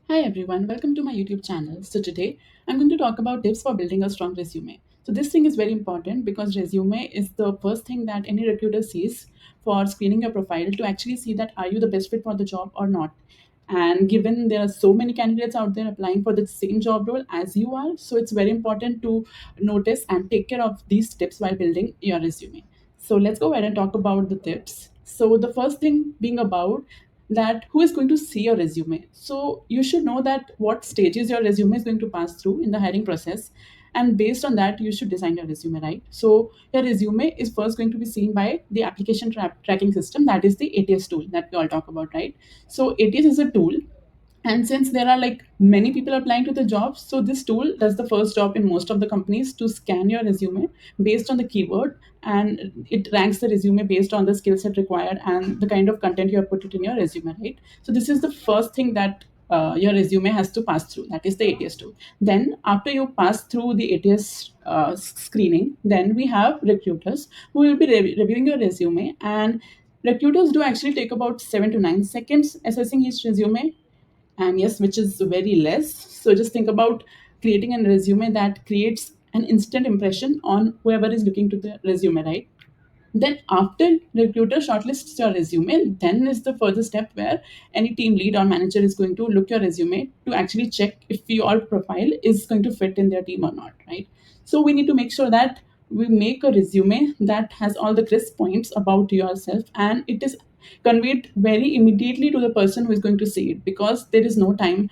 Hi everyone, welcome to my YouTube channel. So today I'm going to talk about tips for building a strong resume. So this thing is very important because resume is the first thing that any recruiter sees for screening your profile to actually see that are you the best fit for the job or not. And given there are so many candidates out there applying for the same job role as you are, so it's very important to notice and take care of these tips while building your resume. So let's go ahead and talk about the tips. So the first thing being about that who is going to see your resume. So you should know that what stages your resume is going to pass through in the hiring process, and based on that you should design your resume, right? So your resume is first going to be seen by the application tracking system, that is the ATS tool that we all talk about, right? So ATS is a tool, and since there are like many people applying to the jobs, so this tool does the first job in most of the companies to scan your resume based on the keyword, and it ranks the resume based on the skill set required and the kind of content you have put it in your resume, right? So this is the first thing that your resume has to pass through, that is the ATS tool. Then after you pass through the ATS screening, then we have recruiters who will be reviewing your resume, and recruiters do actually take about 7 to 9 seconds assessing each resume, and yes, which is very less. So just think about creating a resume that creates an instant impression on whoever is looking to the resume, right? Then after recruiter shortlists your resume, then is the further step where any team lead or manager is going to look your resume to actually check if your profile is going to fit in their team or not, right? So we need to make sure that we make a resume that has all the crisp points about yourself, and it is conveyed very immediately to the person who is going to see it, because there is no time.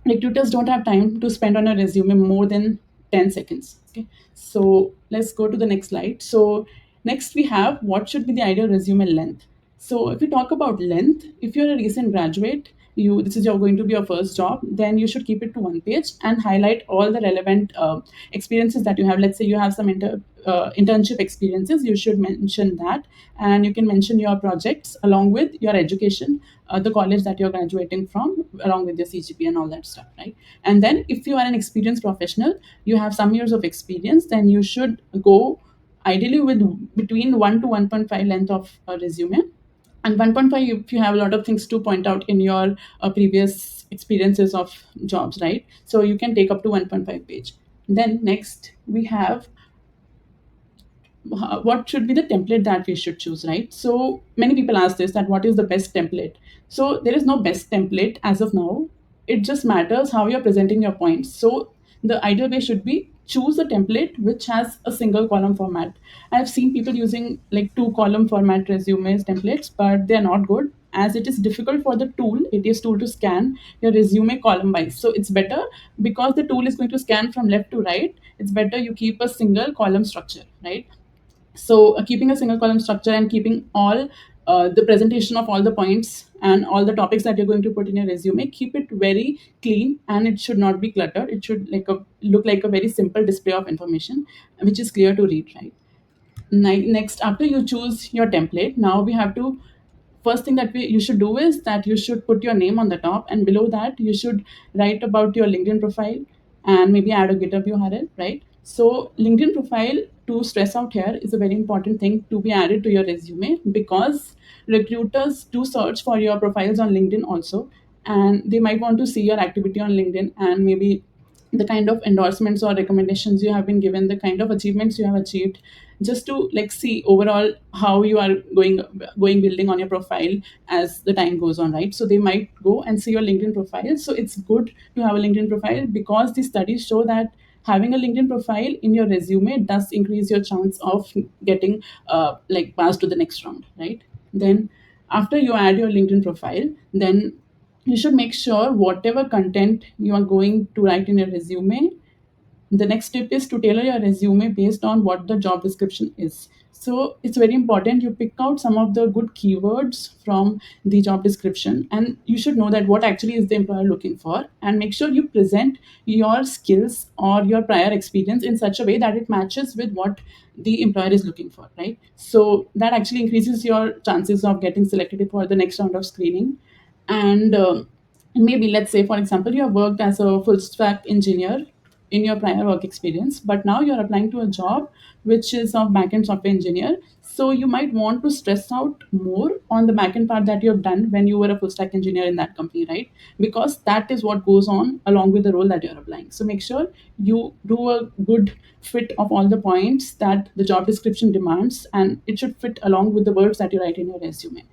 Recruiters don't have time to spend on a resume more than 10 seconds. Okay, so let's go to the next slide. So next we have what should be the ideal resume length. So if we talk about length, if you're a recent graduate, you this is your going to be your first job, then you should keep it to one page and highlight all the relevant experiences that you have. Let's say you have some internship experiences, you should mention that, and you can mention your projects along with your education, the college that you're graduating from, along with your CGP and all that stuff, right? And then if you are an experienced professional, you have some years of experience, then you should go ideally with between 1 to 1.5 length of a resume, and 1.5 if you have a lot of things to point out in your previous experiences of jobs, right? So you can take up to 1.5 page. Then next we have what should be the template that we should choose, right? So many people ask this, that what is the best template. So there is no best template as of now, it just matters how you're presenting your points. So the ideal way should be choose a template which has a single column format. I've seen people using like two column format resumes templates, but they're not good, as it is difficult for the tool, it is tool, to scan your resume column wise. So it's better, because the tool is going to scan from left to right, it's better you keep a single column structure, right? So keeping a single column structure and keeping all the presentation of all the points and all the topics that you're going to put in your resume, keep it very clean, and it should not be cluttered. It should look like a very simple display of information which is clear to read, right? Next, after you choose your template, now we have to, first thing that you should do is that you should put your name on the top, and below that you should write about your LinkedIn profile and maybe add a GitHub URL, right? So LinkedIn profile, to stress out here, is a very important thing to be added to your resume, because recruiters do search for your profiles on LinkedIn also, and they might want to see your activity on LinkedIn, and maybe the kind of endorsements or recommendations you have been given, the kind of achievements you have achieved, just to like see overall how you are going building on your profile as the time goes on, right? So they might go and see your LinkedIn profile. So it's good to have a LinkedIn profile, because the studies show that having a LinkedIn profile in your resume does increase your chance of getting like passed to the next round, right? Then after you add your LinkedIn profile, then you should make sure whatever content you are going to write in your resume, the next step is to tailor your resume based on what the job description is. So it's very important you pick out some of the good keywords from the job description, and you should know that what actually is the employer looking for, and make sure you present your skills or your prior experience in such a way that it matches with what the employer is looking for, right? So that actually increases your chances of getting selected for the next round of screening. And maybe let's say, for example, you have worked as a full stack engineer in your prior work experience, but now you're applying to a job which is of backend software engineer. So you might want to stress out more on the backend part that you have done when you were a full stack engineer in that company, right? Because that is what goes on along with the role that you're applying. So make sure you do a good fit of all the points that the job description demands, and it should fit along with the words that you write in your resume.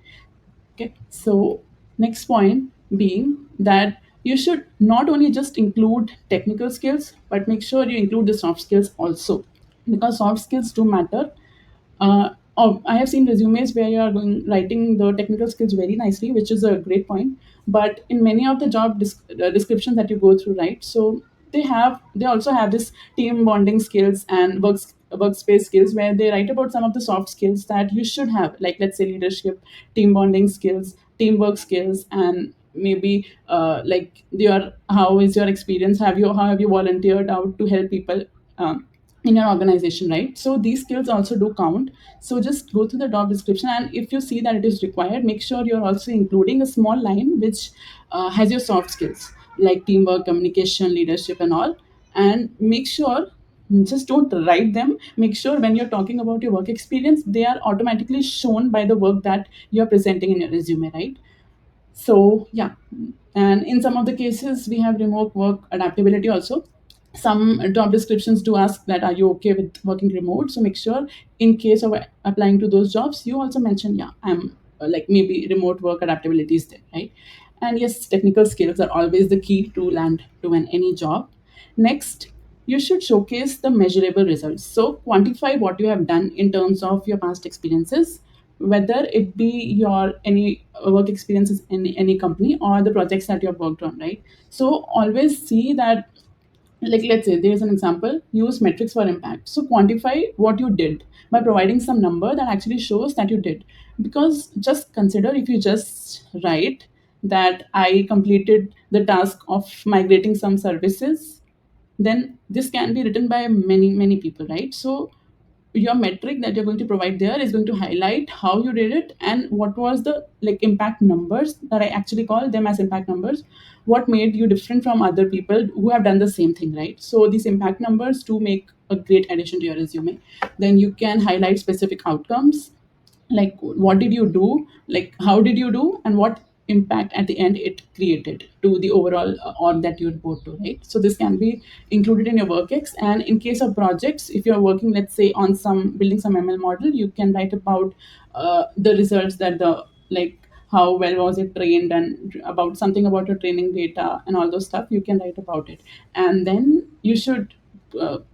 Okay, so next point being that you should not only just include technical skills, but make sure you include the soft skills also, because soft skills do matter. I have seen resumes where you are going writing the technical skills very nicely, which is a great point. But in many of the descriptions that you go through, right? So they also have this team bonding skills and workspace skills where they write about some of the soft skills that you should have, like let's say leadership, team bonding skills, teamwork skills, and maybe like your how is your experience? How have you volunteered out to help people? In your organization, right? So these skills also do count. So just go through the job description, and if you see that it is required, make sure you're also including a small line which has your soft skills like teamwork, communication, leadership, and all. And make sure, just don't write them. Make sure when you're talking about your work experience, they are automatically shown by the work that you're presenting in your resume, right? So yeah, and in some of the cases we have remote work adaptability also. Some job descriptions do ask that are you okay with working remote. So make sure in case of applying to those jobs, you also mention, yeah, I'm like maybe remote work adaptability is there, right? And yes, technical skills are always the key to land to any job. Next, you should showcase the measurable results. So quantify what you have done in terms of your past experiences, whether it be your any work experiences in any company or the projects that you have worked on, right? So always see that, like let's say there's an example, use metrics for impact. So quantify what you did by providing some number that actually shows that you did. Because just consider, if you just write that I completed the task of migrating some services, then this can be written by many people, right? So your metric that you're going to provide there is going to highlight how you did it and what was the like impact numbers, that I actually call them as impact numbers. What made you different from other people who have done the same thing, right? So these impact numbers do make a great addition to your resume. Then you can highlight specific outcomes, like what did you do, like how did you do, and what impact at the end it created to the overall org that you report to, right? So this can be included in your workex. And in case of projects, if you're working, let's say, on some building some ML model, you can write about the results, that the like how well was it trained, and about something about your training data and all those stuff, you can write about it. And then you should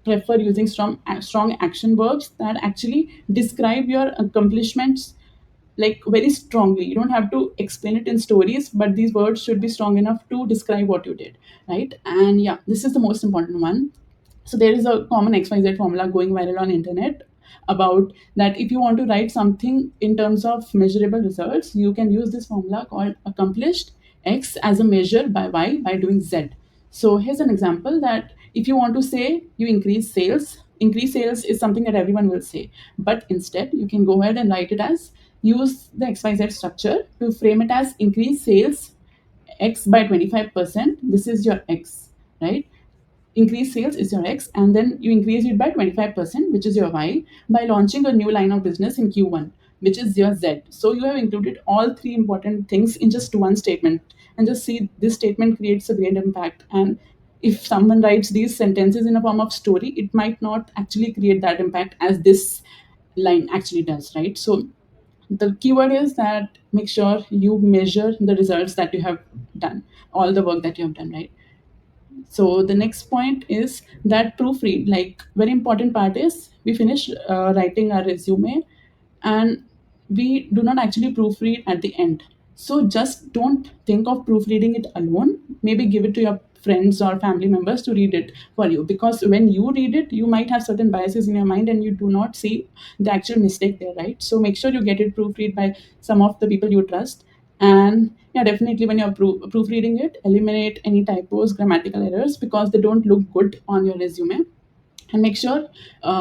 prefer using strong action verbs that actually describe your accomplishments like very strongly. You don't have to explain it in stories, but these words should be strong enough to describe what you did, right? And yeah, this is the most important one. So there is a common XYZ formula going viral on internet about that. If you want to write something in terms of measurable results, you can use this formula called accomplished X as a measure by Y by doing Z. So here's an example that if you want to say you increase sales is something that everyone will say. But instead, you can go ahead and write it as, use the XYZ structure to frame it as increase sales X by 25%. This is your X, right? Increase sales is your X, and then you increase it by 25%, which is your Y, by launching a new line of business in Q1, which is your Z. So you have included all three important things in just one statement. And just see, this statement creates a great impact. And if someone writes these sentences in a form of story, it might not actually create that impact as this line actually does, right? So the keyword is that make sure you measure the results that you have done, all the work that you have done, right? So the next point is that proofread. Like very important part is we finish writing our resume, and we do not actually proofread at the end. So just don't think of proofreading it alone. Maybe give it to your friends or family members to read it for you, because when you read it, you might have certain biases in your mind and you do not see the actual mistake there, right? So make sure you get it proofread by some of the people you trust. And yeah, definitely when you're proofreading it, eliminate any typos, grammatical errors, because they don't look good on your resume. And make sure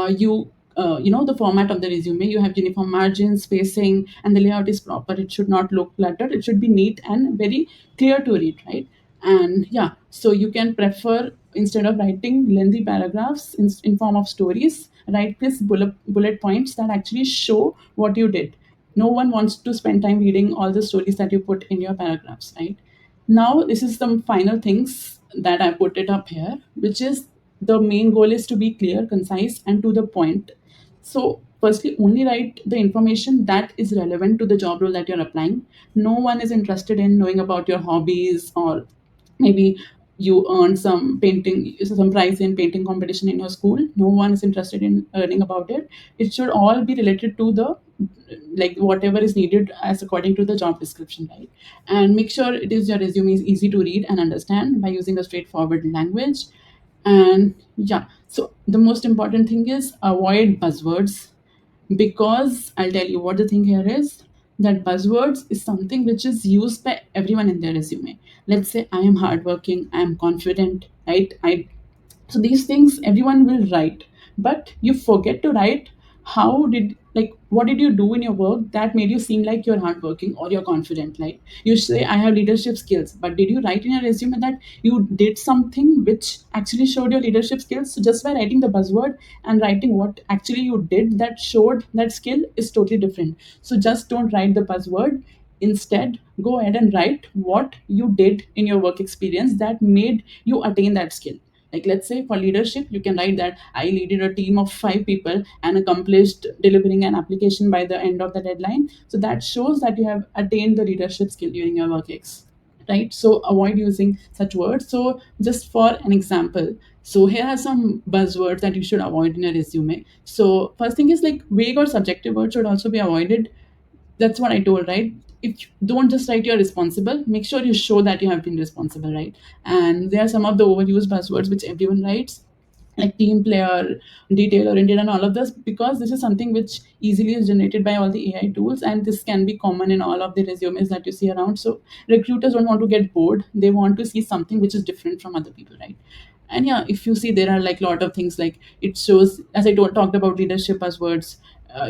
you know the format of the resume, you have uniform margins, spacing, and the layout is proper. It should not look cluttered, it should be neat and very clear to read, right? And yeah, so you can prefer instead of writing lengthy paragraphs in form of stories, write this bullet points that actually show what you did. No one wants to spend time reading all the stories that you put in your paragraphs, right? Now this is some final things that I put it up here, which is the main goal is to be clear, concise, and to the point. So firstly, only write the information that is relevant to the job role that you're applying. No one is interested in knowing about your hobbies, or maybe you earned some prize in painting competition in your school. No one is interested in learning about it. It should all be related to the, like, whatever is needed as according to the job description, right? And make sure it is your resume is easy to read and understand by using a straightforward language. And yeah, so the most important thing is avoid buzzwords, because I'll tell you what the thing here is, that buzzwords is something which is used by everyone in their resume. Let's say I am hardworking, I am confident, right? So these things everyone will write, but you forget to write how did, like, what did you do in your work that made you seem like you're hardworking or you're confident. Like, you say I have leadership skills, but did you write in your resume that you did something which actually showed your leadership skills? So just by writing the buzzword and writing what actually you did that showed that skill is totally different. So just don't write the buzzword. Instead, go ahead and write what you did in your work experience that made you attain that skill. Like, let's say for leadership, you can write that I leaded a team of 5 people and accomplished delivering an application by the end of the deadline. So that shows that you have attained the leadership skill during your work right? So avoid using such words. So just for an example, so here are some buzzwords that you should avoid in a resume. So first thing is, like, vague or subjective words should also be avoided. That's what I told, right? If don't just write you're responsible, make sure you show that you have been responsible, right? And there are some of the overused buzzwords which everyone writes, like team player, detail oriented, and all of this, because this is something which easily is generated by all the AI tools, and this can be common in all of the resumes that you see around. So recruiters don't want to get bored; they want to see something which is different from other people, right? And yeah, if you see, there are like a lot of things, like it shows, as I talked about leadership buzzwords.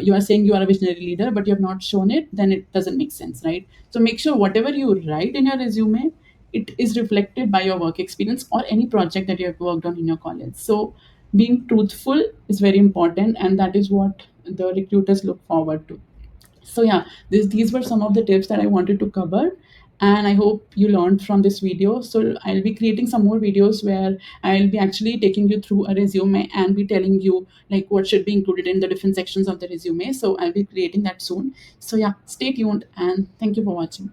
You are saying you are a visionary leader, but you have not shown it, then it doesn't make sense, right? So make sure whatever you write in your resume, it is reflected by your work experience or any project that you have worked on in your college. So being truthful is very important, and that is what the recruiters look forward to. So yeah, these were some of the tips that I wanted to cover, and I hope you learned from this video. So I'll be creating some more videos where I'll be actually taking you through a resume and be telling you like what should be included in the different sections of the resume. So I'll be creating that soon. So yeah, stay tuned, and thank you for watching.